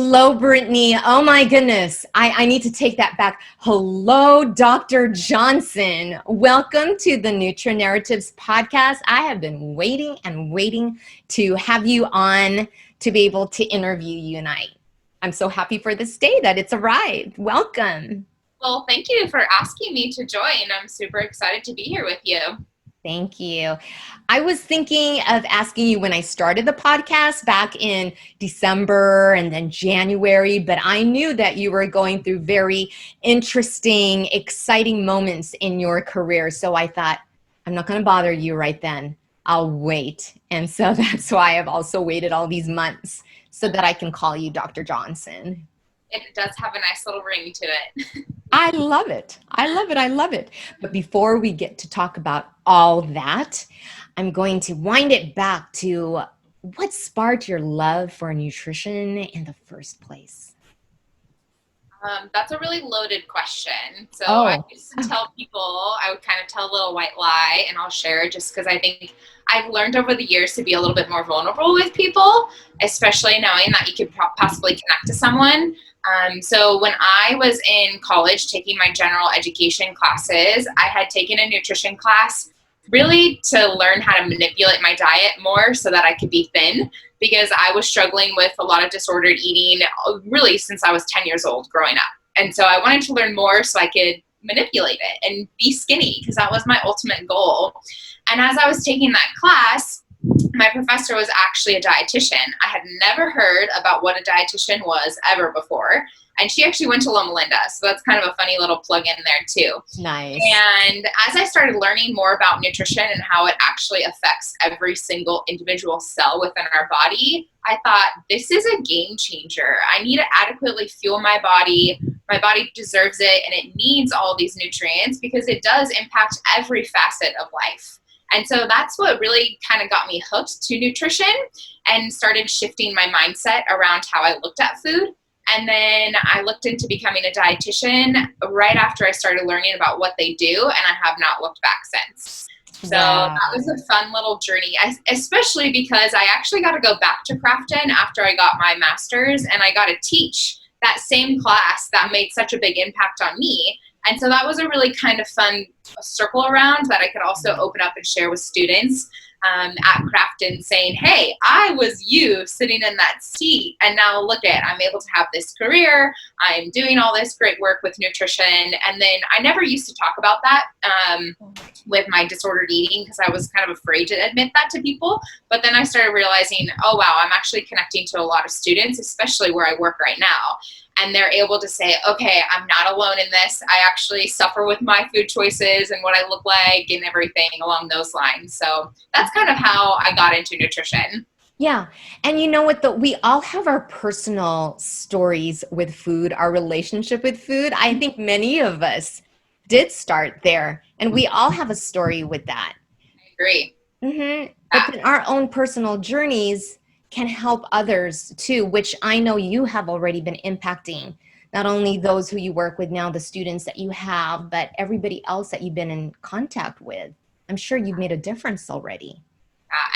Hello, Brittany. Oh my goodness. I need to take that back. Hello, Dr. Johnson. Welcome to the Nutra Narratives podcast. I have been waiting and waiting to have you on to be able to interview you tonight. I'm so happy for this day that it's arrived. Welcome. Well, thank you for asking me to join. I'm super excited to be here with you. Thank you. I was thinking of asking you when I started the podcast back in December and then January, but I knew that you were going through very interesting, exciting moments in your career. So I thought, I'm not going to bother you right then. I'll wait. And so that's why I've also waited all these months so that I can call you Dr. Johnson. It does have a nice little ring to it. I love it. I love it. I love it. But before we get to talk about all that, I'm going to wind it back to what sparked your love for nutrition in the first place? That's a really loaded question. So I used to tell people, I would kind of tell a little white lie, and I'll share just because I think I've learned over the years to be a little bit more vulnerable with people, especially knowing that you could possibly connect to someone. So when I was in college taking my general education classes, I had taken a nutrition class really to learn how to manipulate my diet more so that I could be thin, because I was struggling with a lot of disordered eating really since I was 10 years old growing up. And so I wanted to learn more so I could manipulate it and be skinny, because that was my ultimate goal. And as I was taking that class, my professor was actually a dietitian. I had never heard about what a dietitian was ever before. And she actually went to Loma Linda. So that's kind of a funny little plug in there too. Nice. And as I started learning more about nutrition and how it actually affects every single individual cell within our body, I thought, this is a game changer. I need to adequately fuel my body. My body deserves it, and it needs all these nutrients because it does impact every facet of life. And so that's what really kind of got me hooked to nutrition and started shifting my mindset around how I looked at food. And then I looked into becoming a dietitian right after I started learning about what they do, and I have not looked back since. So that was a fun little journey, especially because I actually got to go back to Crafton after I got my master's, and I got to teach that same class that made such a big impact on me. And so that was a really kind of fun circle around that I could also open up and share with students at Crafton, saying, hey, I was you sitting in that seat, and now look I'm able to have this career. I'm doing all this great work with nutrition. And then I never used to talk about that with my disordered eating because I was kind of afraid to admit that to people. But then I started realizing, oh, wow, I'm actually connecting to a lot of students, especially where I work right now. And they're able to say, okay, I'm not alone in this. I actually suffer with my food choices and what I look like and everything along those lines. So that's kind of how I got into nutrition. Yeah. And you know what, we all have our personal stories with food, our relationship with food. I think many of us did start there, and we all have a story with that. I agree. Mm-hmm. But then our own personal journeys can help others too, which I know you have already been impacting, not only those who you work with now, the students that you have, but everybody else that you've been in contact with. I'm sure you've made a difference already.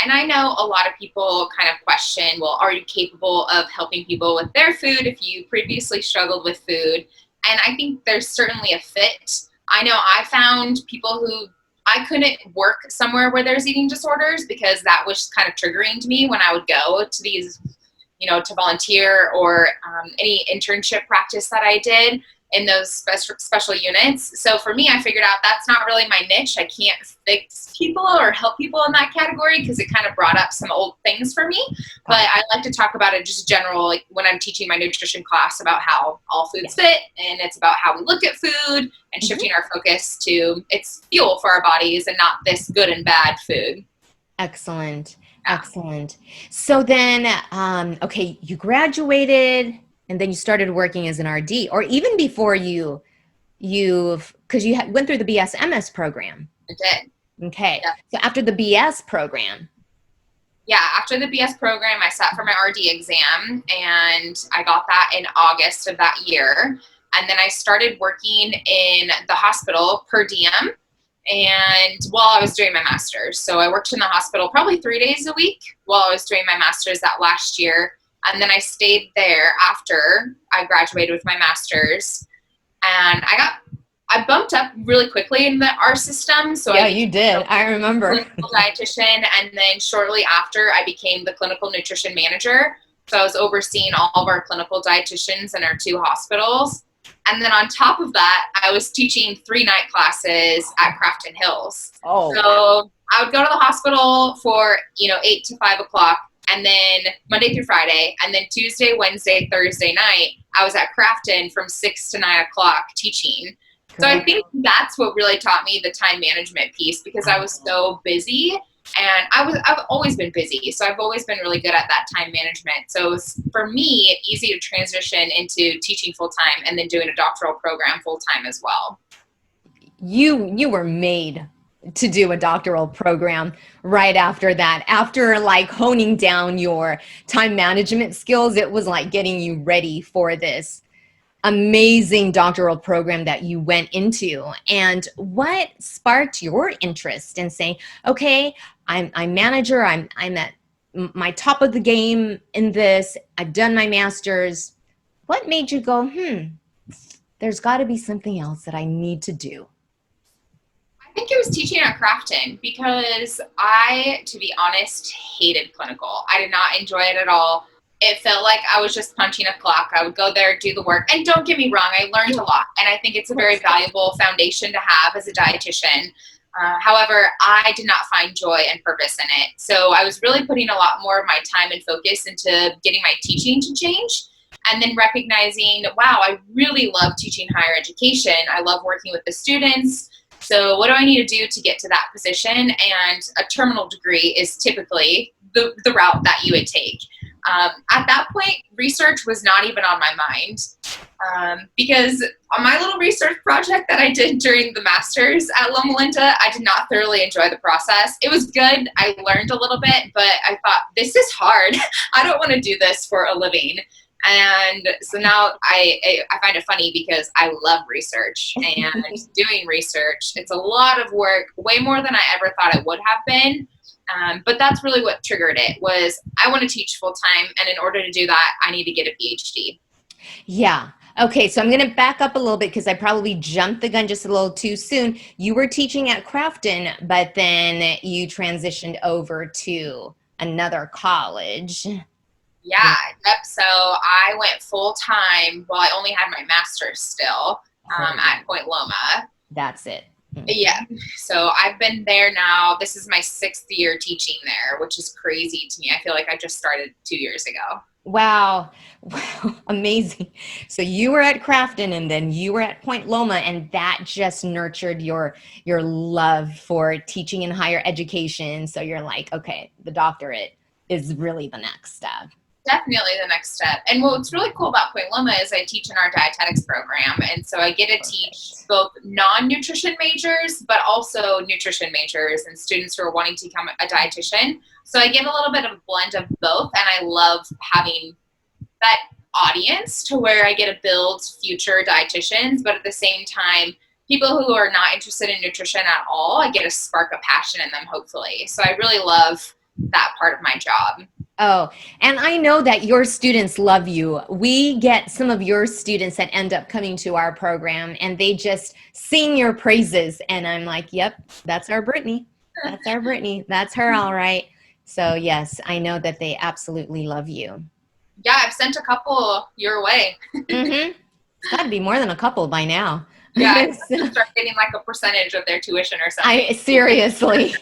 And I know a lot of people kind of question, well, are you capable of helping people with their food if you previously struggled with food? And I think there's certainly a fit. I know I found people who I couldn't work somewhere where there's eating disorders because that was kind of triggering to me when I would go to these, to volunteer or any internship practice that I did in those special units. So for me, I figured out that's not really my niche. I can't fix people or help people in that category because it kind of brought up some old things for me. But I like to talk about it just general, like when I'm teaching my nutrition class about how all foods fit, and it's about how we look at food and shifting our focus to it's fuel for our bodies and not this good and bad food. Excellent. Excellent. So then, okay, you graduated and then you started working as an RD, or even before because you went through the BS-MS program. I did. Okay. Yeah. So after the BS program. Yeah, after the BS program, I sat for my RD exam, and I got that in August of that year. And then I started working in the hospital per diem, and while I was doing my master's. So I worked in the hospital probably 3 days a week while I was doing my master's that last year. And then I stayed there after I graduated with my master's, and I bumped up really quickly in our system. So yeah, you did. I remember. Clinical dietitian, and then shortly after I became the clinical nutrition manager. So I was overseeing all of our clinical dietitians in our 2 hospitals. And then on top of that, I was teaching 3 night classes at Crafton Hills. Oh. So I would go to the hospital for, 8 to 5 o'clock, and then Monday through Friday, and then Tuesday, Wednesday, Thursday night, I was at Crafton from 6 to 9 o'clock teaching. So I think that's what really taught me the time management piece, because I was so busy, and I've always been busy. So I've always been really good at that time management. So it was, for me, easy to transition into teaching full time and then doing a doctoral program full time as well. You were made to do a doctoral program right after that. After like honing down your time management skills, it was like getting you ready for this amazing doctoral program that you went into. And what sparked your interest in saying, okay, I'm manager, I'm at my top of the game in this, I've done my master's. What made you go, there's got to be something else that I need to do? I think it was teaching at Crafton, because I, to be honest, hated clinical. I did not enjoy it at all. It felt like I was just punching a clock. I would go there, do the work. And don't get me wrong, I learned a lot. And I think it's a very valuable foundation to have as a dietitian. However, I did not find joy and purpose in it. So I was really putting a lot more of my time and focus into getting my teaching to change. And then recognizing, wow, I really love teaching higher education. I love working with the students. So what do I need to do to get to that position? And a terminal degree is typically the route that you would take. At that point, research was not even on my mind, because on my little research project that I did during the master's at Loma Linda, I did not thoroughly enjoy the process. It was good. I learned a little bit, but I thought, this is hard. I don't want to do this for a living. And so now I find it funny, because I love research and doing research. It's a lot of work, way more than I ever thought it would have been. But that's really what triggered it, was I want to teach full time. And in order to do that, I need to get a PhD. Yeah. Okay. So I'm going to back up a little bit, because I probably jumped the gun just a little too soon. You were teaching at Crafton, but then you transitioned over to another college. Yeah. Yep. So I went full time. Well, I only had my master's still at Point Loma. That's it. Yeah. So I've been there now. This is my 6th year teaching there, which is crazy to me. I feel like I just started 2 years ago. Wow. Amazing. So you were at Crafton, and then you were at Point Loma, and that just nurtured your love for teaching in higher education. So you're like, okay, the doctorate is really the next step. Definitely the next step. And what's really cool about Point Loma is I teach in our dietetics program. And so I get to teach both non-nutrition majors, but also nutrition majors and students who are wanting to become a dietitian. So I get a little bit of a blend of both. And I love having that audience to where I get to build future dietitians, but at the same time, people who are not interested in nutrition at all, I get to spark a passion in them, hopefully. So I really love that part of my job. Oh, and I know that your students love you. We get some of your students that end up coming to our program, and they just sing your praises. And I'm like, yep, that's our Brittany. That's our Brittany. That's her, all right. So yes, I know that they absolutely love you. Yeah, I've sent a couple your way. Mm-hmm. It's got to be more than a couple by now. Yeah, I start getting like a percentage of their tuition or something. Seriously.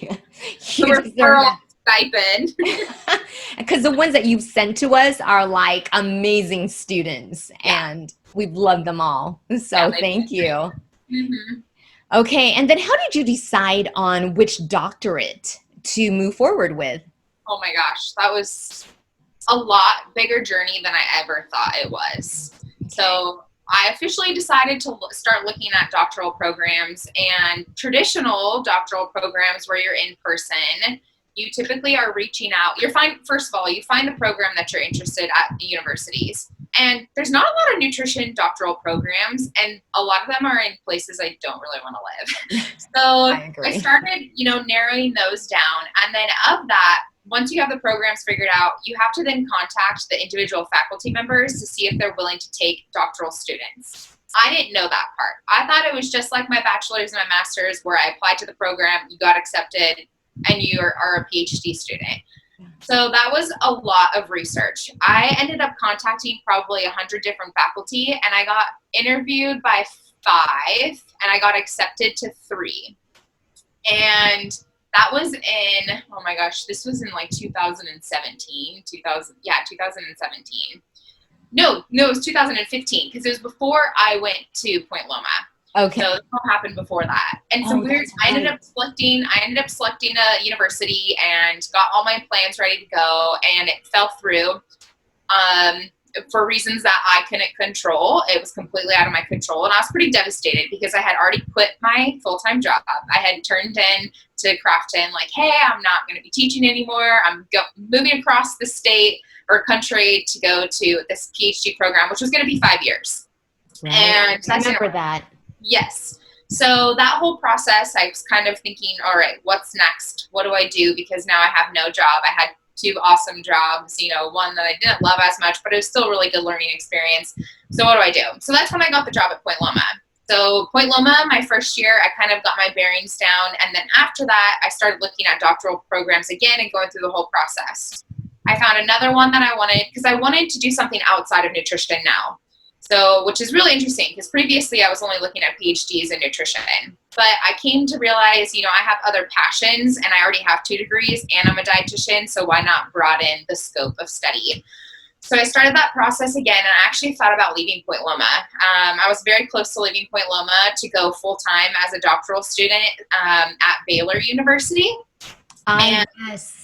Stipend. Because the ones that you've sent to us are like amazing students, and we've loved them all. So thank you. Mm-hmm. Okay, and then how did you decide on which doctorate to move forward with? Oh my gosh, that was a lot bigger journey than I ever thought it was. Okay. So I officially decided to start looking at doctoral programs, and traditional doctoral programs where you're in person. You typically are reaching out. First of all, you find the program that you're interested at the universities. And there's not a lot of nutrition doctoral programs, and a lot of them are in places I don't really want to live. So I started, narrowing those down. And then of that, once you have the programs figured out, you have to then contact the individual faculty members to see if they're willing to take doctoral students. I didn't know that part. I thought it was just like my bachelor's and my master's where I applied to the program, you got accepted, and you are a PhD student. So that was a lot of research. I ended up contacting probably 100 different faculty, and I got interviewed by 5, and I got accepted to 3. And that was in, oh my gosh, this was in like 2017. No, it was 2015, because it was before I went to Point Loma. Okay. So this all happened before that. And so I ended up selecting a university and got all my plans ready to go, and it fell through. For reasons that I couldn't control. It was completely out of my control, and I was pretty devastated because I had already quit my full-time job. I had turned in to Crafton like, hey, I'm not going to be teaching anymore. I'm moving across the state or country to go to this PhD program, which was going to be 5 years. Right. And I remember that. Yes. So that whole process, I was kind of thinking, all right, what's next? What do I do? Because now I have no job. I had 2 awesome jobs, one that I didn't love as much, but it was still a really good learning experience. So what do I do? So that's when I got the job at Point Loma. So Point Loma, my first year, I kind of got my bearings down. And then after that, I started looking at doctoral programs again and going through the whole process. I found another one that I wanted, because I wanted to do something outside of nutrition now. So, which is really interesting, because previously I was only looking at PhDs in nutrition. But I came to realize, I have other passions, and I already have 2 degrees, and I'm a dietitian, so why not broaden the scope of study? So I started that process again, and I actually thought about leaving Point Loma. I was very close to leaving Point Loma to go full-time as a doctoral student at Baylor University.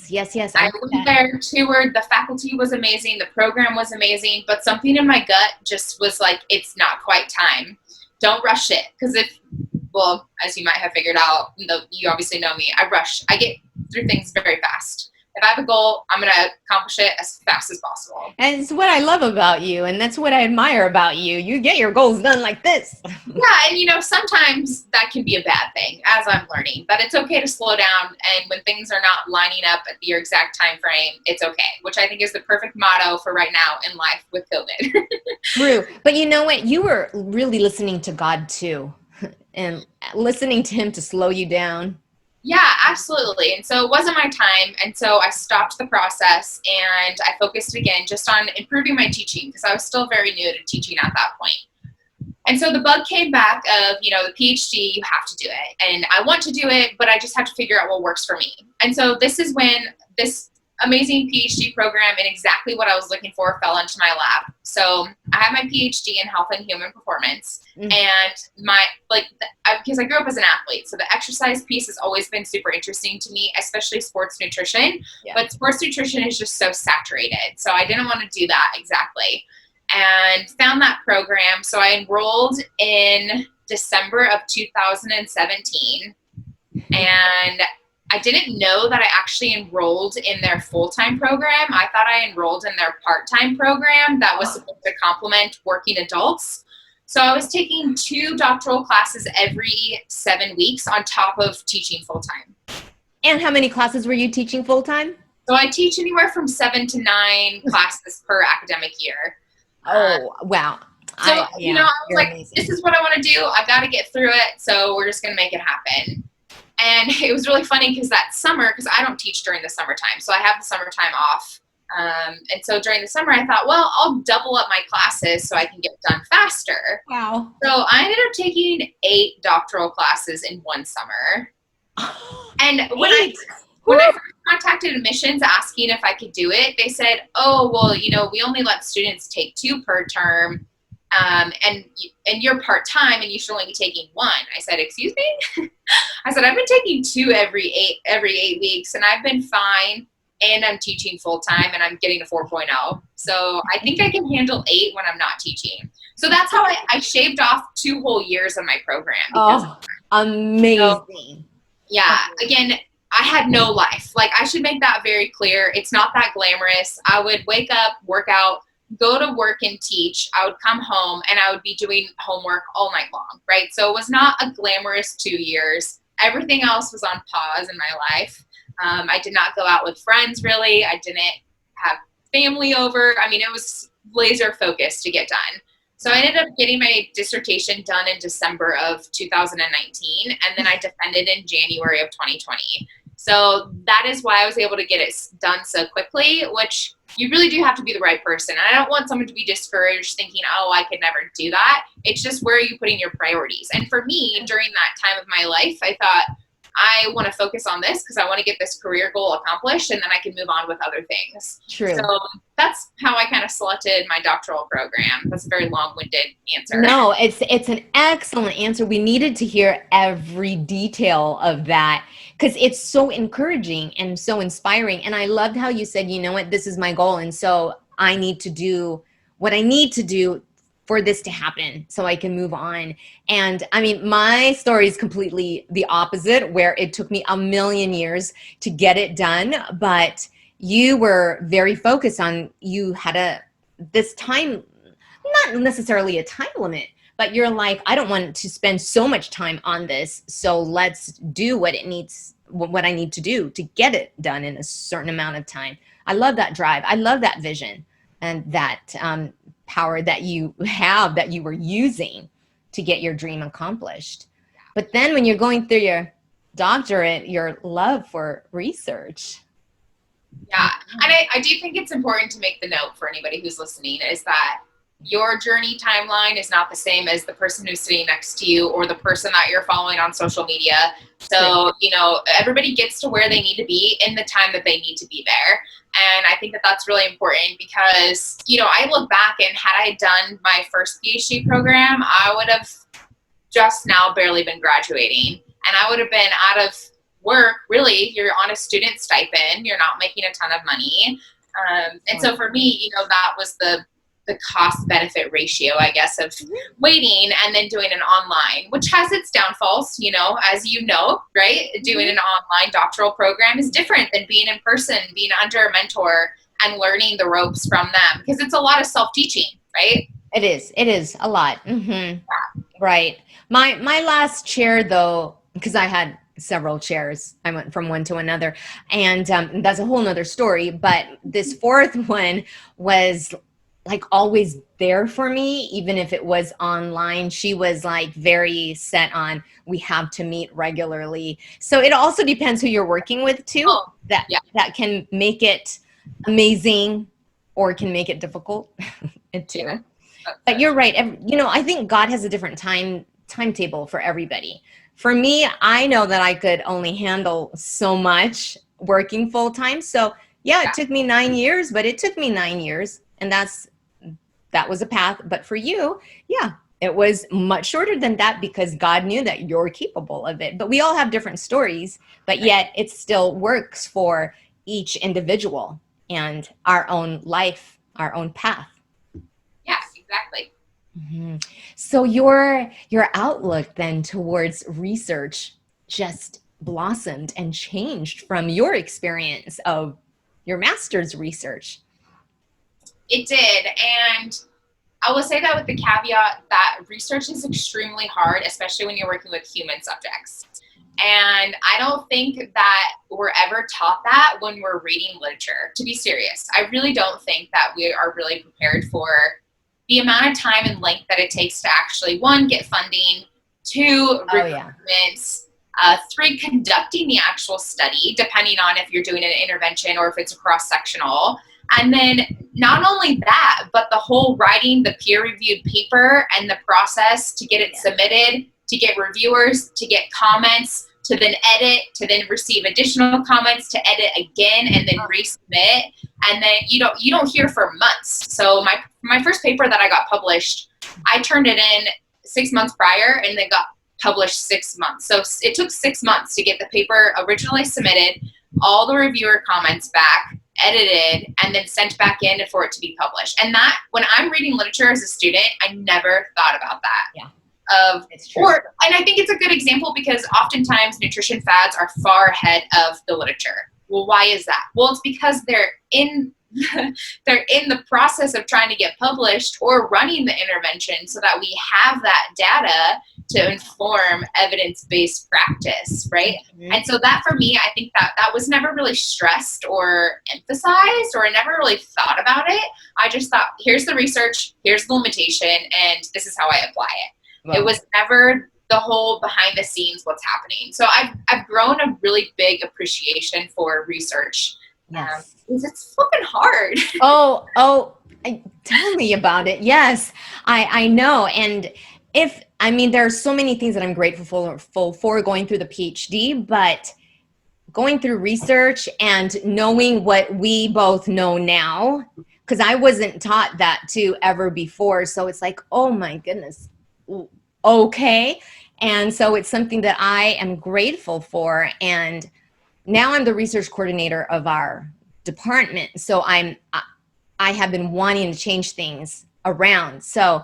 Yes. I went there, toured. The faculty was amazing. The program was amazing. But something in my gut just was like, it's not quite time. Don't rush it. Because as you might have figured out, you obviously know me, I rush. I get through things very fast. If I have a goal, I'm going to accomplish it as fast as possible. And it's what I love about you, and that's what I admire about you. You get your goals done like this. Yeah, and sometimes that can be a bad thing, as I'm learning. But it's okay to slow down, and when things are not lining up at your exact time frame, it's okay, which I think is the perfect motto for right now in life with COVID. True. But you know what? You were really listening to God too, and listening to him to slow you down. Yeah, absolutely. And so it wasn't my time. And so I stopped the process, and I focused again just on improving my teaching, because I was still very new to teaching at that point. And so the bug came back of, the PhD, you have to do it. And I want to do it, but I just have to figure out what works for me. And so this is when this amazing PhD program and exactly what I was looking for fell into my lap. So I have my PhD in health and human performance, and because I grew up as an athlete, so the exercise piece has always been super interesting to me, especially sports nutrition. Yeah. But sports nutrition is just so saturated, so I didn't want to do that exactly, and found that program. So I enrolled in December of 2017, and I didn't know that I actually enrolled in their full-time program. I thought I enrolled in their part-time program that was supposed to complement working adults. So I was taking 2 doctoral classes every 7 weeks on top of teaching full-time. And how many classes were you teaching full-time? So I teach anywhere from 7 to 9 classes per academic year. Oh, wow. So, I was like, amazing. This is what I want to do. I've got to get through it. So we're just going to make it happen. And it was really funny because that summer, because I don't teach during the summertime, so I have the summertime off. And so during the summer, I thought, well, I'll double up my classes so I can get done faster. Wow. So I ended up taking 8 doctoral classes in one summer. And when I first contacted admissions asking if I could do it, they said, oh, well, we only let students take 2 per term. And you're part-time and you should only be taking 1. I said, excuse me? I said, I've been taking 2 every 8 weeks, and I've been fine, and I'm teaching full-time, and I'm getting a 4.0. So I think I can handle 8 when I'm not teaching. So that's how I shaved off 2 whole years of my program. Amazing. So, yeah. Again, I had no life. Like, I should make that very clear. It's not that glamorous. I would wake up, work out, go to work and teach. I would come home and I would be doing homework all night long, right? So it was not a glamorous 2 years. Everything else was on pause in my life. I did not go out with friends really. I didn't have family over. I mean, it was laser focused to get done. So I ended up getting my dissertation done in December of 2019, and then I defended in January of 2020. So that is why I was able to get it done so quickly, which you really do have to be the right person. And I don't want someone to be discouraged thinking, oh, I could never do that. It's just, where are you putting your priorities? And for me, during that time of my life, I thought, I want to focus on this because I want to get this career goal accomplished, and then I can move on with other things. True. So that's how I kind of selected my doctoral program. That's a very long-winded answer. No, it's an excellent answer. We needed to hear every detail of that because it's so encouraging and so inspiring. And I loved how you said, you know what, this is my goal. And so I need to do what I need to do for this to happen so I can move on. And I mean, my story is completely the opposite, where it took me a million years to get it done, but you were very focused on, you had this time, not necessarily a time limit, but you're like, I don't want to spend so much time on this, so let's do what I need to do to get it done in a certain amount of time. I love that drive. I love that vision and that power that you have, that you were using to get your dream accomplished. But then when you're going through your doctorate, your love for research. Yeah, and I do think it's important to make the note for anybody who's listening is that your journey timeline is not the same as the person who's sitting next to you or the person that you're following on social media. So, you know, everybody gets to where they need to be in the time that they need to be there. And I think that that's really important because, you know, I look back and had I done my first PhD program, I would have just now barely been graduating, and I would have been out of work. Really, you're on a student stipend, you're not making a ton of money. And so for me, you know, that was the cost benefit ratio, I guess, of waiting and then doing an online, which has its downfalls, you know, as you know, right? Doing an online doctoral program is different than being in person, being under a mentor and learning the ropes from them, because it's a lot of self-teaching, right? It is a lot. Mm-hmm. Yeah. Right. My last chair though, because I had several chairs, I went from one to another, and that's a whole nother story. But this fourth one was like always there for me, even if it was online. She was like very set on, we have to meet regularly. So it also depends who you're working with too. That can make it amazing or can make it difficult too. Yeah. But you're right. You know, I think God has a different timetable for everybody. For me, I know that I could only handle so much working full time. So yeah, it took me 9 years, but it took me 9 years, and that was a path. But for you, yeah, it was much shorter than that because God knew that you're capable of it. But we all have different stories, but yet it still works for each individual and our own life, our own path. Yes, exactly. Mm-hmm. So your outlook then towards research just blossomed and changed from your experience of your master's research. It did. And I will say that with the caveat that research is extremely hard, especially when you're working with human subjects. And I don't think that we're ever taught that when we're reading literature, to be serious. I really don't think that we are really prepared for the amount of time and length that it takes to actually, 1, get funding, 2, requirements, 3, conducting the actual study, depending on if you're doing an intervention or if it's a cross-sectional. And then not only that, but the whole writing the peer-reviewed paper and the process to get it submitted, to get reviewers, to get comments, to then edit, to then receive additional comments, to edit again, and then resubmit. And then you don't hear for months. So my first paper that I got published, I turned it in 6 months prior, and then got published 6 months. So it took 6 months to get the paper originally submitted, all the reviewer comments back, edited, and then sent back in for it to be published. And that, when I'm reading literature as a student, I never thought about that. Yeah. It's true. And I think it's a good example because oftentimes nutrition fads are far ahead of the literature. Well, why is that? Well, it's because they're in they're in the process of trying to get published or running the intervention so that we have that data to inform evidence-based practice, right? Mhm. And so that for me, I think that was never really stressed or emphasized, or I never really thought about it. I just thought, here's the research, here's the limitation, and this is how I apply it. Wow. It was never the whole behind the scenes what's happening. So I've grown a really big appreciation for research. Yes. Because it's flipping hard. Tell me about it. Yes, I know. And there are so many things that I'm grateful for going through the PhD, but going through research and knowing what we both know now, because I wasn't taught that too ever before. So it's like, oh my goodness. Okay. And so it's something that I am grateful for. And now I'm the research coordinator of our department. So I have been wanting to change things around. So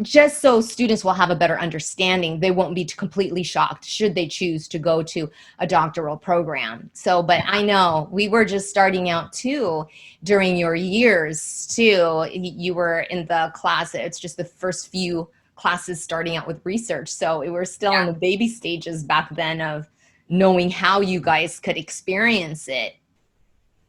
just so students will have a better understanding, they won't be completely shocked should they choose to go to a doctoral program. So, but I know we were just starting out too during your years too. You were in the class, it's just the first few classes starting out with research. So we were still in the baby stages back then of knowing how you guys could experience it.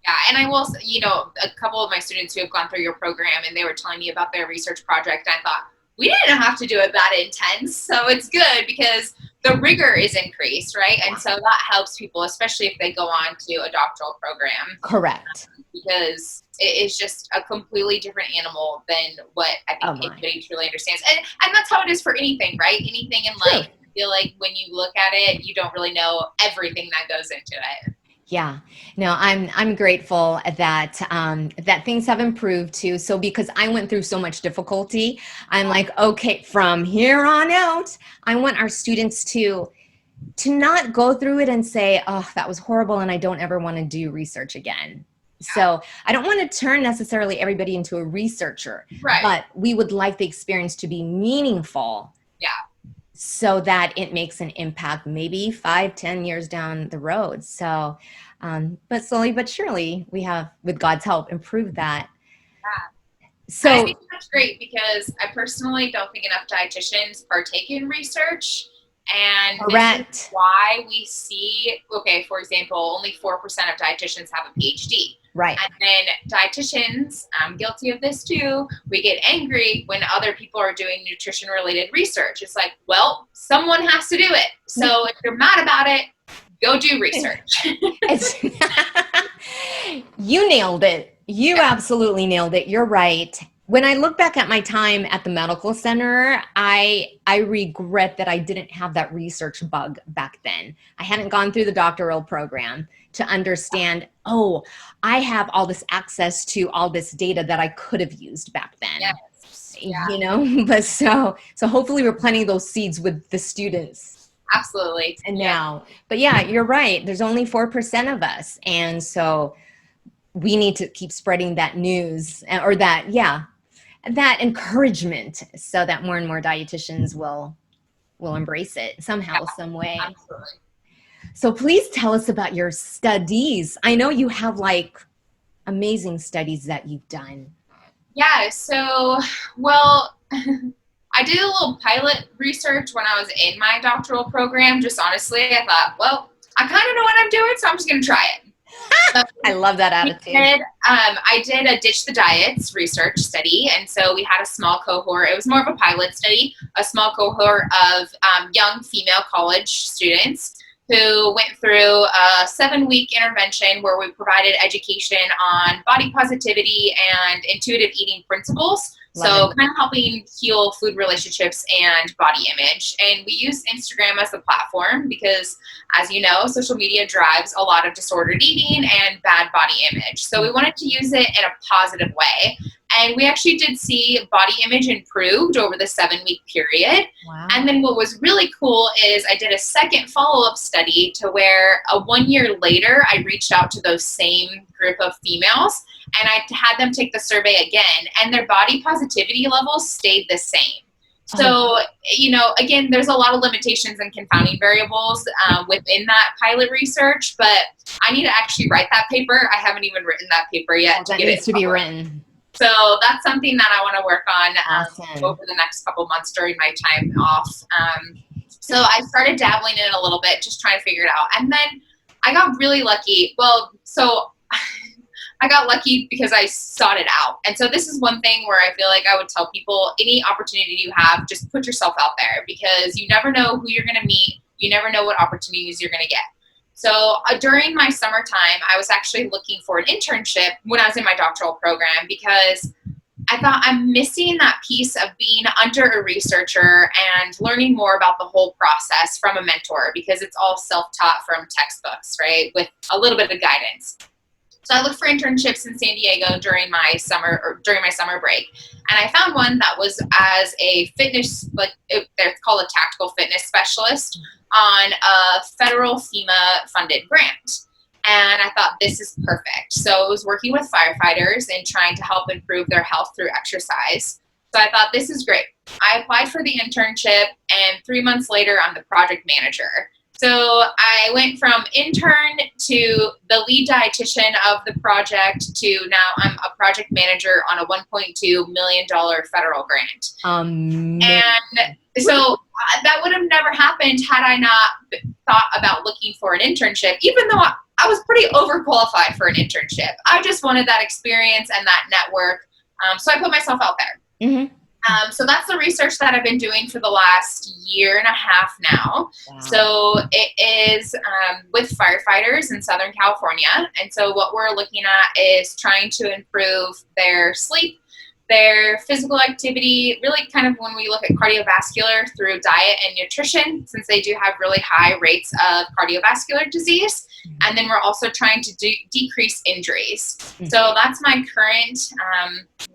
Yeah, and I will, a couple of my students who have gone through your program, and they were telling me about their research project. I thought, we didn't have to do it that intense. So it's good because the rigor is increased, right? And so that helps people, especially if they go on to a doctoral program. Correct. Because it is just a completely different animal than what I think anybody truly understands. And that's how it is for anything, right? Anything in life. I feel like when you look at it, you don't really know everything that goes into it. Yeah, no, I'm grateful that that things have improved too. So because I went through so much difficulty, I'm like, okay, from here on out, I want our students to not go through it and say, oh, that was horrible, and I don't ever want to do research again. So I don't want to turn necessarily everybody into a researcher, right? But we would like the experience to be meaningful. Yeah. So that it makes an impact maybe 5-10 years down the road. So, but slowly but surely we have, with God's help, improved that. Yeah. So I think that's great because I personally don't think enough dietitians partake in research. And correct. This is why we see, okay, for example, only 4% of dietitians have a PhD. Right. And then dietitians, I'm guilty of this too, we get angry when other people are doing nutrition-related research. It's like, well, someone has to do it. So if you're mad about it, go do research. You nailed it. You absolutely nailed it. You're right. When I look back at my time at the medical center, I regret that I didn't have that research bug back then. I hadn't gone through the doctoral program to understand, oh, I have all this access to all this data that I could have used back then. Yes. Yeah. But so hopefully we're planting those seeds with the students. Absolutely. And now, but yeah, you're right. There's only 4% of us. And so we need to keep spreading that news or that encouragement so that more and more dietitians will embrace it somehow, some way. Absolutely. So please tell us about your studies. I know you have like amazing studies that you've done. Yeah, so, well, I did a little pilot research when I was in my doctoral program. Just honestly, I thought, well, I kind of know what I'm doing, so I'm just going to try it. I love that attitude. I did a Ditch the Diets research study, and so we had a small cohort. It was more of a pilot study, a small cohort of young female college students who went through a 7-week intervention where we provided education on body positivity and intuitive eating principles. So kind of helping heal food relationships and body image. And we use Instagram as the platform because, as you know, social media drives a lot of disordered eating and bad body image. So we wanted to use it in a positive way. And we actually did see body image improved over the 7-week period. Wow. And then what was really cool is I did a second follow-up study to where 1 year later, I reached out to those same group of females and I had them take the survey again, and their body positivity levels stayed the same. Oh, So, again, there's a lot of limitations and confounding variables within that pilot research, but I need to actually write that paper. I haven't even written that paper yet to that get needs it to be published. written. So that's something that I want to work on Awesome. over the next couple months during my time off. So I started dabbling in it a little bit, just trying to figure it out. And then I got really lucky. Well, so I got lucky because I sought it out. And so this is one thing where I feel like I would tell people, any opportunity you have, just put yourself out there, because you never know who you're going to meet. You never know what opportunities you're going to get. So during my summertime, I was actually looking for an internship when I was in my doctoral program, because I thought I'm missing that piece of being under a researcher and learning more about the whole process from a mentor, because it's all self-taught from textbooks, right? With a little bit of guidance. So I looked for internships in San Diego during my summer break, and I found one that was as a fitness, they're called a tactical fitness specialist on a federal FEMA funded grant. And I thought, this is perfect. So I was working with firefighters and trying to help improve their health through exercise. So I thought, this is great. I applied for the internship, and 3 months later, I'm the project manager. So I went from intern to the lead dietitian of the project to now I'm a project manager on a $1.2 million federal grant. And so that would have never happened had I not thought about looking for an internship, even though I was pretty overqualified for an internship. I just wanted that experience and that network. So I put myself out there. Mm-hmm. So that's the research that I've been doing for the last year and a half now. Wow. So it is with firefighters in Southern California. And so what we're looking at is trying to improve their sleep, their physical activity, really kind of when we look at cardiovascular through diet and nutrition, since they do have really high rates of cardiovascular disease. And then we're also trying to decrease injuries. So that's my current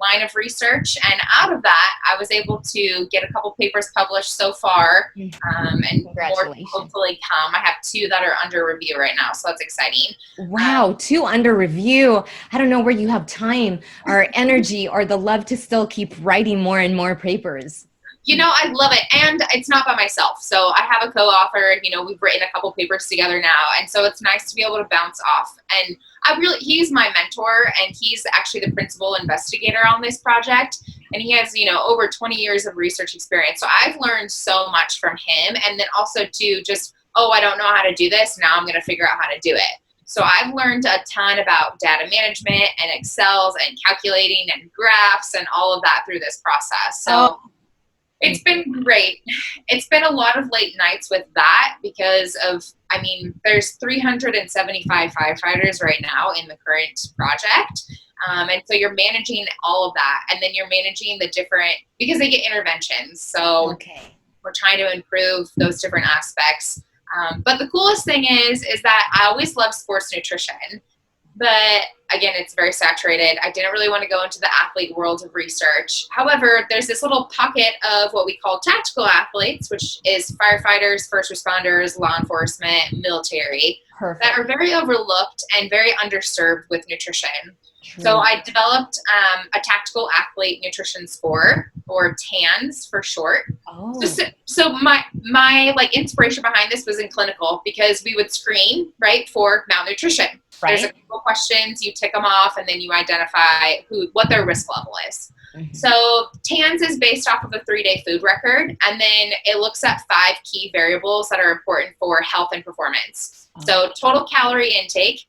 line of research. And out of that, I was able to get a couple papers published so far, and more hopefully come. I have 2 that are under review right now, so that's exciting. Wow, 2 under review. I don't know where you have time or energy or the love to still keep writing more and more papers. I love it. And it's not by myself. So I have a co-author, we've written a couple papers together now. And so it's nice to be able to bounce off. And he's my mentor, and he's actually the principal investigator on this project. And he has, over 20 years of research experience. So I've learned so much from him. And then also too, just, I don't know how to do this. Now I'm going to figure out how to do it. So I've learned a ton about data management and Excels and calculating and graphs and all of that through this process. So it's been great. It's been a lot of late nights with that because of, there's 375 firefighters right now in the current project. And so you're managing all of that. And then you're managing the different, because they get interventions. So we're trying to improve those different aspects. But the coolest thing is that I always love sports nutrition. But again, it's very saturated. I didn't really want to go into the athlete world of research. However, there's this little pocket of what we call tactical athletes, which is firefighters, first responders, law enforcement, military, that are very overlooked and very underserved with nutrition. So I developed a tactical athlete nutrition score, or TANS for short. So my inspiration behind this was in clinical, because we would screen for malnutrition. There's a couple questions, you tick them off, and then you identify what their risk level is. So TANS is based off of a 3-day food record, and then it looks at 5 key variables that are important for health and performance. So total calorie intake,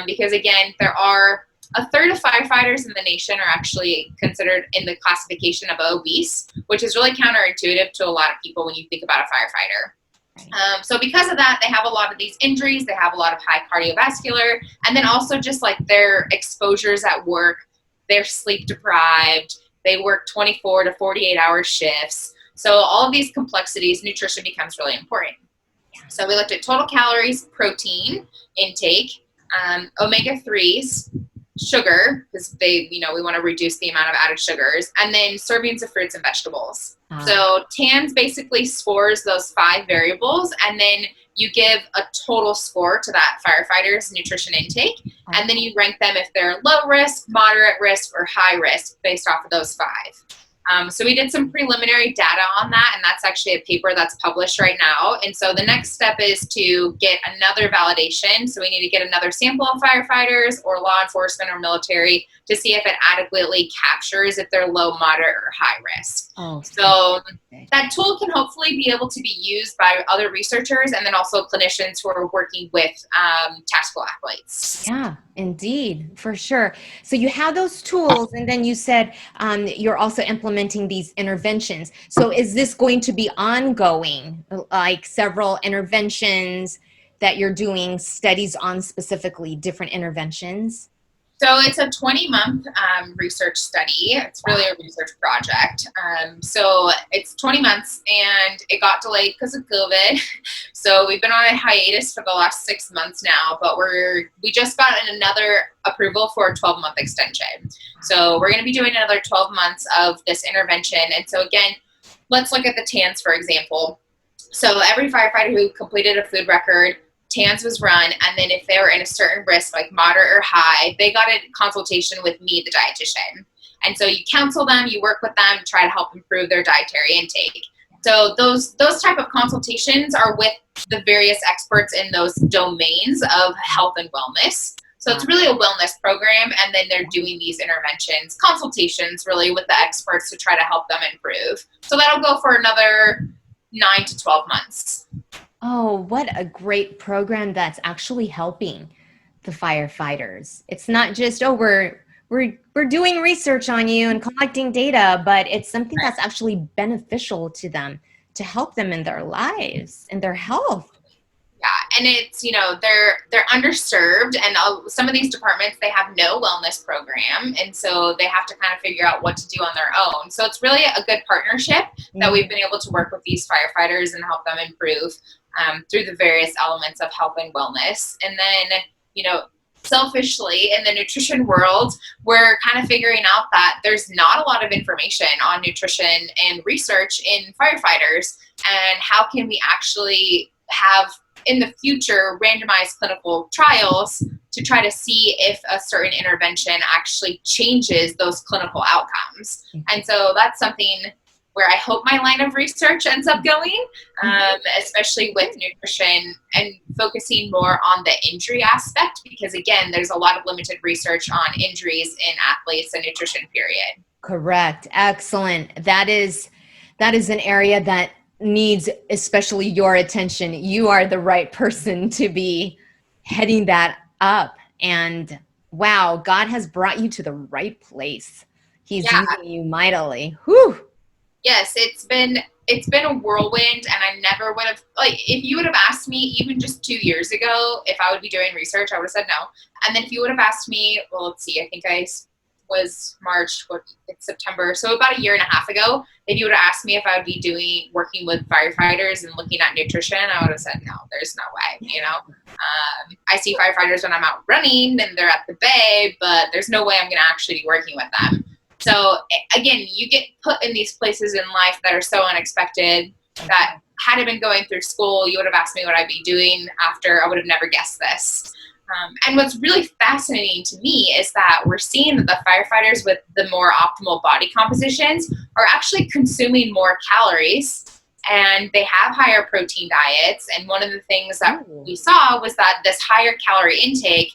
because again, there are a third of firefighters in the nation are actually considered in the classification of obese, which is really counterintuitive to a lot of people when you think about a firefighter. So because of that, they have a lot of these injuries, they have a lot of high cardiovascular, and then also just their exposures at work, they're sleep deprived, they work 24 to 48 hour shifts. So all of these complexities, nutrition becomes really important. So we looked at total calories, protein intake, omega-3s, sugar, because we want to reduce the amount of added sugars, and then servings of fruits and vegetables. So TANS basically scores those 5 variables, and then you give a total score to that firefighter's nutrition intake, and then you rank them if they're low risk, moderate risk, or high risk based off of those 5. So we did some preliminary data on that, and that's actually a paper that's published right now. And so the next step is to get another validation. So we need to get another sample of firefighters or law enforcement or military to see if it adequately captures if they're low, moderate, or high risk. Oh, so that tool can hopefully be able to be used by other researchers and then also clinicians who are working with tactical athletes. Yeah, indeed, for sure. So you have those tools, and then you said you're also implementing these interventions. So is this going to be ongoing, like several interventions that you're doing studies on, specifically different interventions? So it's a 20-month research study. It's really a research project. So it's 20 months, and it got delayed because of COVID. So we've been on a hiatus for the last 6 months now, but we just got another approval for a 12-month extension. So we're going to be doing another 12 months of this intervention. And so again, let's look at the TANs, for example. So every firefighter who completed a food record, TANs was run, and then if they were in a certain risk, like moderate or high, they got a consultation with me, the dietitian. And so you counsel them, you work with them, try to help improve their dietary intake. So those type of consultations are with the various experts in those domains of health and wellness. So it's really a wellness program, and then they're doing these interventions, consultations really with the experts to try to help them improve. So that'll go for another 9 to 12 months. Oh, what a great program that's actually helping the firefighters. It's not just, oh, we're doing research on you and collecting data, but it's something that's actually beneficial to them, to help them in their lives and their health. Yeah, and it's, they're underserved, and some of these departments, they have no wellness program, and so they have to kind of figure out what to do on their own. So it's really a good partnership that we've been able to work with these firefighters and help them improve through the various elements of health and wellness. And then, selfishly in the nutrition world, we're kind of figuring out that there's not a lot of information on nutrition and research in firefighters, and how can we actually have in the future randomized clinical trials to try to see if a certain intervention actually changes those clinical outcomes. And so that's something where I hope my line of research ends up going, especially with nutrition and focusing more on the injury aspect, because again, there's a lot of limited research on injuries in athletes and nutrition, period. Correct. Excellent. That is an area that needs especially your attention. You are the right person to be heading that up. And wow, God has brought you to the right place. He's using you mightily. Whew. Yes, it's been a whirlwind, and I never would have, if you would have asked me even just 2 years ago if I would be doing research, I would have said no. And then if you would have asked me, well, let's see, I think I was March, it's September, so about a year and a half ago, if you would have asked me if I would be working with firefighters and looking at nutrition, I would have said no, there's no way, I see firefighters when I'm out running and they're at the bay, but there's no way I'm going to actually be working with them. So again, you get put in these places in life that are so unexpected that had I been going through school, you would have asked me what I'd be doing after. I would have never guessed this. And what's really fascinating to me is that we're seeing that the firefighters with the more optimal body compositions are actually consuming more calories, and they have higher protein diets. And one of the things that we saw was that this higher calorie intake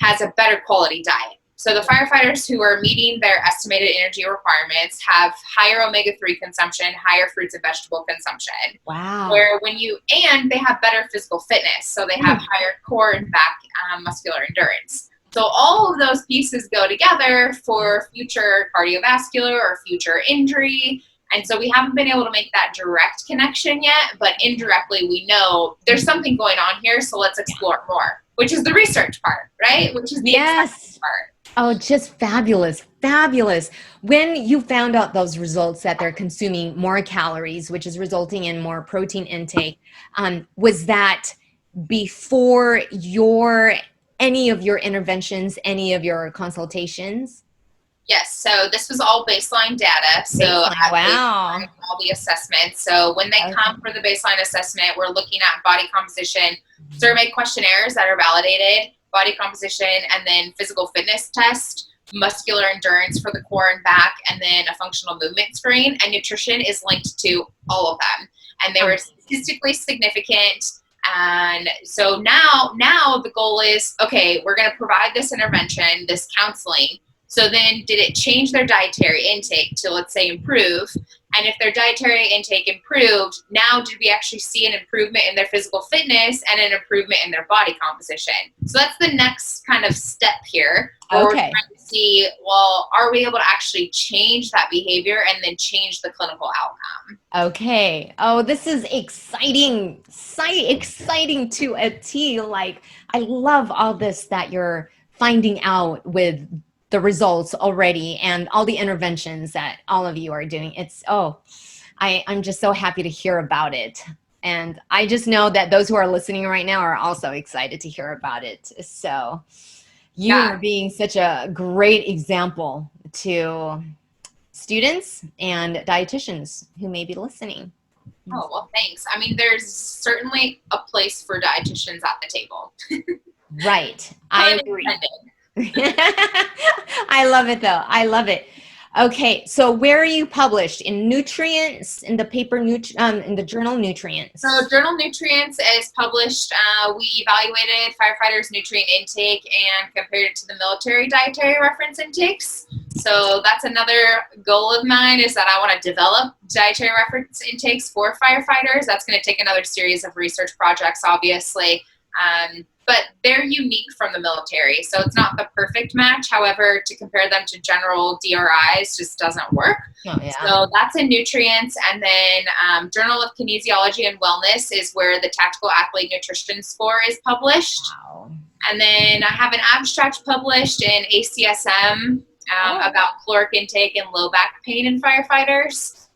has a better quality diet. So the firefighters who are meeting their estimated energy requirements have higher omega-3 consumption, higher fruits and vegetable consumption. Wow. And they have better physical fitness. So they have higher core and back muscular endurance. So all of those pieces go together for future cardiovascular or future injury. And so we haven't been able to make that direct connection yet, but indirectly we know there's something going on here. So let's explore more, which is the research part, right? Which is the exciting part. Oh, just fabulous. Fabulous. When you found out those results that they're consuming more calories, which is resulting in more protein intake, was that before any of your interventions, any of your consultations? Yes, so this was all baseline data. So wow. All the assessments. So when they come for the baseline assessment, we're looking at body composition, survey questionnaires that are validated, body composition, and then physical fitness test. muscular endurance for the core and back, and then a functional movement screen. And nutrition is linked to all of them. And they were statistically significant. And so now the goal is, okay, we're going to provide this intervention, this counseling. So then did it change their dietary intake to, let's say, improve? And if their dietary intake improved, now did we actually see an improvement in their physical fitness and an improvement in their body composition? So that's the next kind of step here. Okay. We're trying to see, well, are we able to actually change that behavior and then change the clinical outcome? Okay. Oh, this is exciting to a T. Like, I love all this that you're finding out with the results already and all the interventions that all of you are doing. I'm just so happy to hear about it. And I just know that those who are listening right now are also excited to hear about it. So you are being such a great example to students and dietitians who may be listening. Oh, well, thanks. I mean, there's certainly a place for dietitians at the table. Right. I agree. I love it though. I love it. Okay, so where are you published? In Nutrients, in the paper, in the journal Nutrients? So journal Nutrients is published. We evaluated firefighters' nutrient intake and compared it to the military dietary reference intakes. So that's another goal of mine, is that I want to develop dietary reference intakes for firefighters. That's going to take another series of research projects, obviously. But they're unique from the military, so it's not the perfect match. However, to compare them to general DRIs just doesn't work. Oh, yeah. So that's in Nutrients. And then Journal of Kinesiology and Wellness is where the Tactical Athlete Nutrition Score is published. Wow. And then I have an abstract published in ACSM about caloric intake and low back pain in firefighters.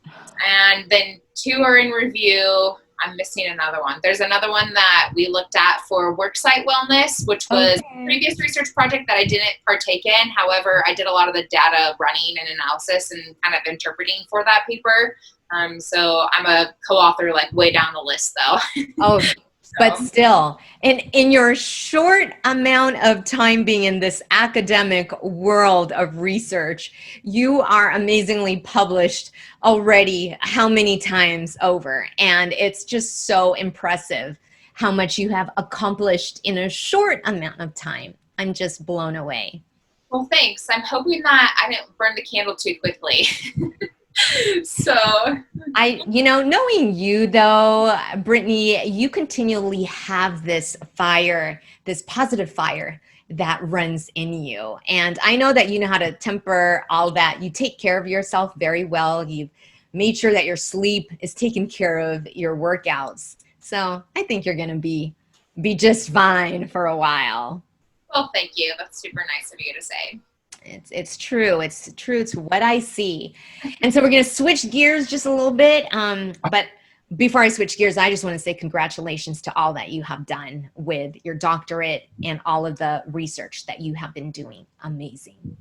And then 2 are in review. I'm missing another one. There's another one that we looked at for worksite wellness, which was a previous research project that I didn't partake in. However, I did a lot of the data running and analysis and kind of interpreting for that paper. So I'm a co-author, like way down the list though. Oh, but still, in your short amount of time being in this academic world of research, you are amazingly published already how many times over. And it's just so impressive how much you have accomplished in a short amount of time. I'm just blown away. Well, thanks. I'm hoping that I didn't burn the candle too quickly. So knowing you though, Brittany, you continually have this fire, this positive fire that runs in you. And I know that you know how to temper all that. You take care of yourself very well. You've made sure that your sleep is taken care of, your workouts. So I think you're going to be just fine for a while. Well, thank you. That's super nice of you to say. It's true. It's true. It's what I see. And so we're going to switch gears just a little bit. But before I switch gears, I just want to say congratulations to all that you have done with your doctorate and all of the research that you have been doing. Amazing.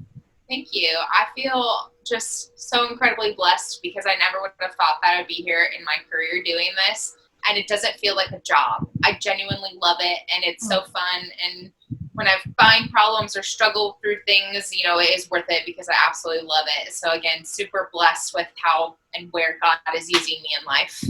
Thank you. I feel just so incredibly blessed because I never would have thought that I'd be here in my career doing this. And it doesn't feel like a job. I genuinely love it. And it's so fun. And when I find problems or struggle through things, it is worth it because I absolutely love it. So again, super blessed with how and where God is using me in life.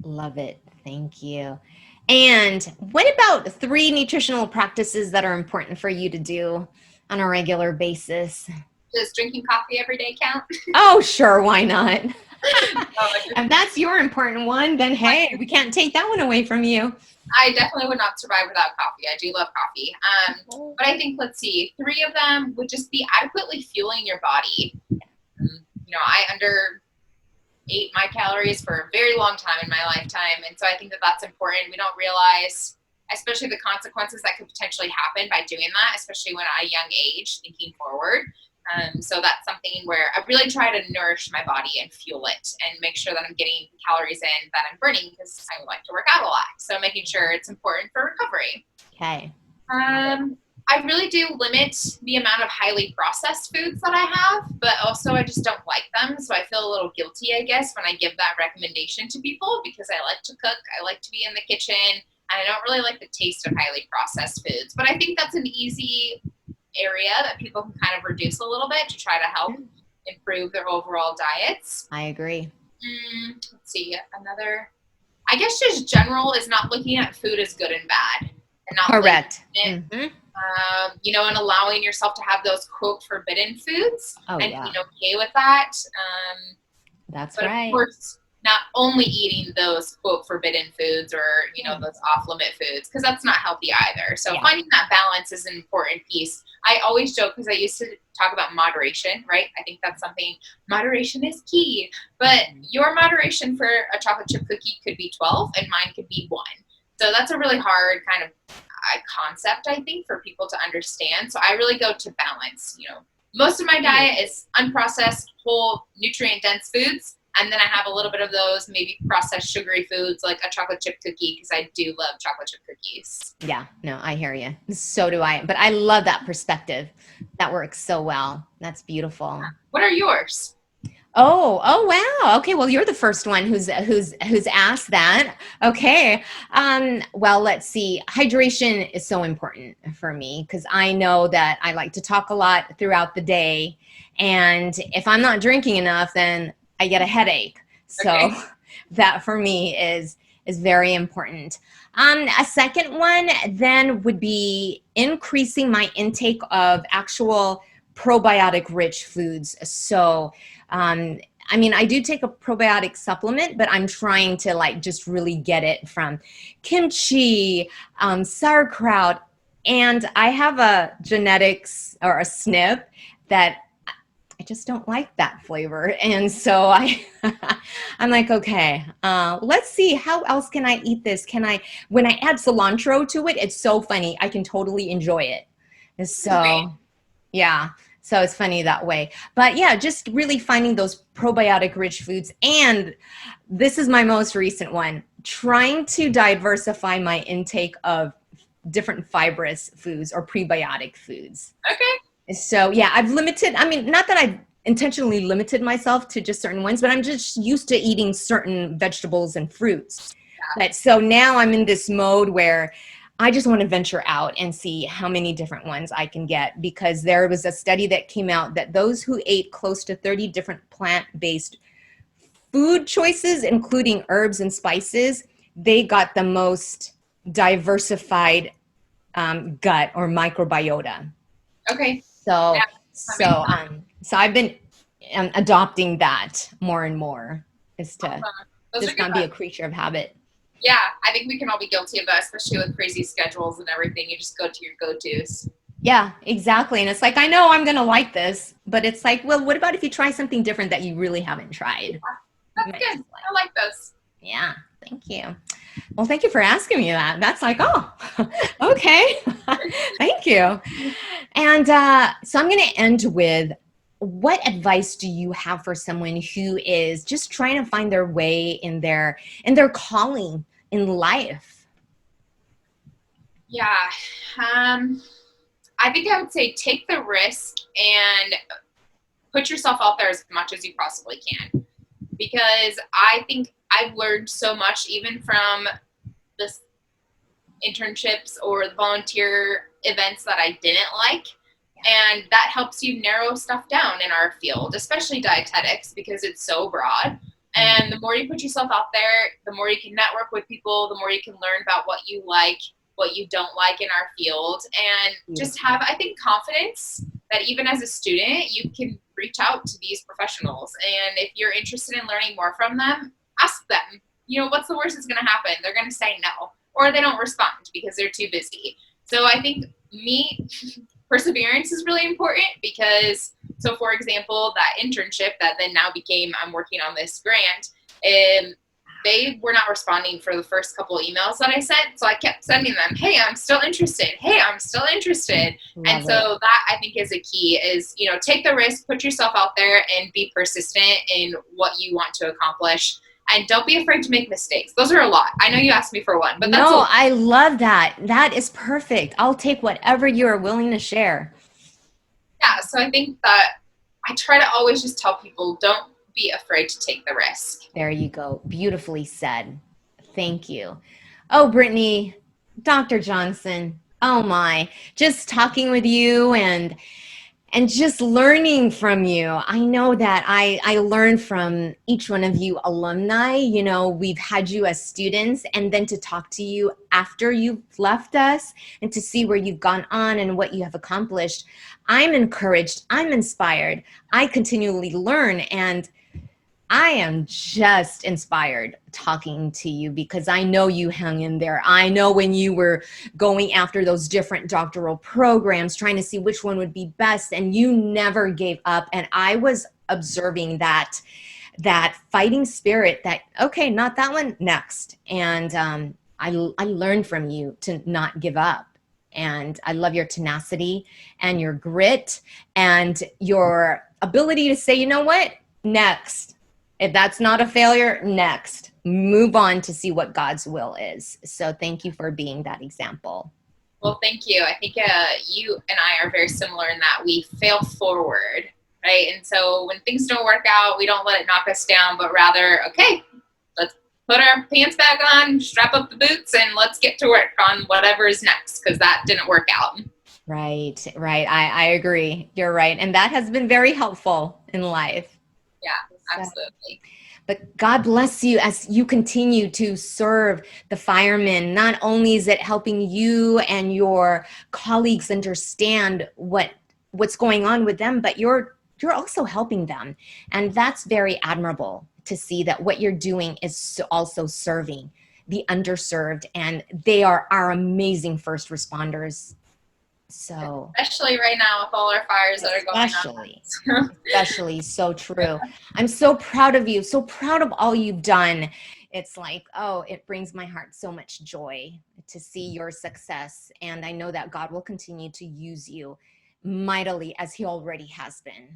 Love it. Thank you. And what about 3 nutritional practices that are important for you to do on a regular basis? Does drinking coffee every day count? Oh, sure. Why not? If that's your important one, then hey, we can't take that one away from you. I definitely would not survive without coffee. I do love coffee. But I think, 3 of them would just be adequately fueling your body. I ate my calories for a very long time in my lifetime. And so I think that that's important. We don't realize, especially the consequences that could potentially happen by doing that, especially when at a young age, thinking forward. So that's something where I really try to nourish my body and fuel it and make sure that I'm getting calories in that I'm burning because I like to work out a lot. So making sure it's important for recovery. Okay. I really do limit the amount of highly processed foods that I have, but also I just don't like them. So I feel a little guilty, I guess, when I give that recommendation to people because I like to cook. I like to be in the kitchen. And I don't really like the taste of highly processed foods. But I think that's an easy area that people can kind of reduce a little bit to try to help improve their overall diets. I agree. Let's see, another, I guess just general is not looking at food as good and bad and not Correct. And allowing yourself to have those quote forbidden foods and being okay with that. That's but right. Of course, not only eating those quote forbidden foods or, those off limit foods, because that's not healthy either. So finding that balance is an important piece. I always joke because I used to talk about moderation, right? I think that's something, moderation is key, but your moderation for a chocolate chip cookie could be 12 and mine could be 1. So that's a really hard kind of concept, I think, for people to understand. So I really go to balance. Most of my diet is unprocessed, whole, nutrient-dense foods, and then I have a little bit of those maybe processed sugary foods like a chocolate chip cookie because I do love chocolate chip cookies. Yeah, no, I hear you. So do I. But I love that perspective. That works so well. That's beautiful. What are yours? Oh, wow. Okay, well, you're the first one who's asked that. Okay. Well, let's see. Hydration is so important for me because I know that I like to talk a lot throughout the day, and if I'm not drinking enough, then I get a headache. So that for me is very important. A second one then would be increasing my intake of actual probiotic rich foods. So I do take a probiotic supplement, but I'm trying to just really get it from kimchi, sauerkraut, and I have a genetics or a SNP that I just don't like that flavor. And so I'm like, okay, let's see, how else can I eat this? When I add cilantro to it, it's so funny. I can totally enjoy it. So, yeah. So it's funny that way. But yeah, just really finding those probiotic rich foods. And this is my most recent one, trying to diversify my intake of different fibrous foods or prebiotic foods. Okay. So yeah, I've limited, not that I've intentionally limited myself to just certain ones, but I'm just used to eating certain vegetables and fruits. But so now I'm in this mode where I just want to venture out and see how many different ones I can get, because there was a study that came out that those who ate close to 30 different plant-based food choices, including herbs and spices, they got the most diversified gut or microbiota. Okay. So I've been adopting that more and more, is to just not be a creature of habit. Yeah, I think we can all be guilty of that, especially with crazy schedules and everything. You just go to your go-tos. Yeah, exactly. And it's like, I know I'm going to like this, but it's like, well, what about if you try something different that you really haven't tried? That's good. I like those. Yeah, thank you. Well, thank you for asking me that. That's like, oh, okay. Thank you. And so I'm going to end with, what advice do you have for someone who is just trying to find their way in their calling in life? Yeah. I think I would say take the risk and put yourself out there as much as you possibly can. Because I think I've learned so much, even from the internships or the volunteer events that I didn't like. And that helps you narrow stuff down in our field, especially dietetics, because it's so broad. And the more you put yourself out there, the more you can network with people, the more you can learn about what you like, what you don't like in our field, and just have, I think, confidence that even as a student, you can reach out to these professionals. And if you're interested in learning more from them, ask them, what's the worst that's going to happen? They're going to say no, or they don't respond because they're too busy. So I think perseverance is really important, because, so for example, that internship that then now became, I'm working on this grant, they were not responding for the first couple of emails that I sent. So I kept sending them, hey, I'm still interested. Hey, I'm still interested. And so that, I think, is a key, is, take the risk, put yourself out there, and be persistent in what you want to accomplish. And don't be afraid to make mistakes. Those are a lot. I know you asked me for one, but that's I love that. That is perfect. I'll take whatever you are willing to share. Yeah, so I think that I try to always just tell people, don't be afraid to take the risk. There you go. Beautifully said. Thank you. Oh, Brittany, Dr. Johnson, Oh my, just talking with you and just learning from you. I know that I learn from each one of you alumni. You know, we've had you as students, and then to talk to you after you've left us and to see where you've gone on and what you have accomplished. I'm encouraged. I'm inspired. I continually learn, and I am just inspired talking to you because I know you hung in there. I know when you were going after those different doctoral programs, trying to see which one would be best, and you never gave up. And I was observing that fighting spirit that, okay, not that one, next. And I learned from you to not give up. And I love your tenacity and your grit and your ability to say, you know what, next. If that's not a failure, next. Move on to see what God's will is. So thank you for being that example. Well, thank you. I think you and I are very similar in that we fail forward, right? And so when things don't work out, we don't let it knock us down, but rather, okay, let's put our pants back on, strap up the boots, and let's get to work on whatever is next, because that didn't work out. Right. I agree. You're right. And that has been very helpful in life. Yeah, So, absolutely. but God bless you as you continue to serve the firemen. Not only is it helping you and your colleagues understand what's going on with them, but you're also helping them. And that's very admirable to see that what you're doing is also serving the underserved, and they are our amazing first responders. So Especially right now with all our fires that are going on. especially so true. I'm so proud of you, so proud of all you've done. It's like, oh, it brings my heart so much joy to see your success. And I know that God will continue to use you mightily as he already has been.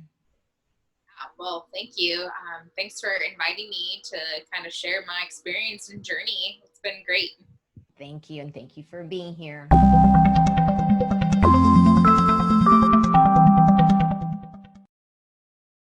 Well, thank you. Thanks for inviting me to kind of share my experience and journey. It's been great. Thank you. And thank you for being here.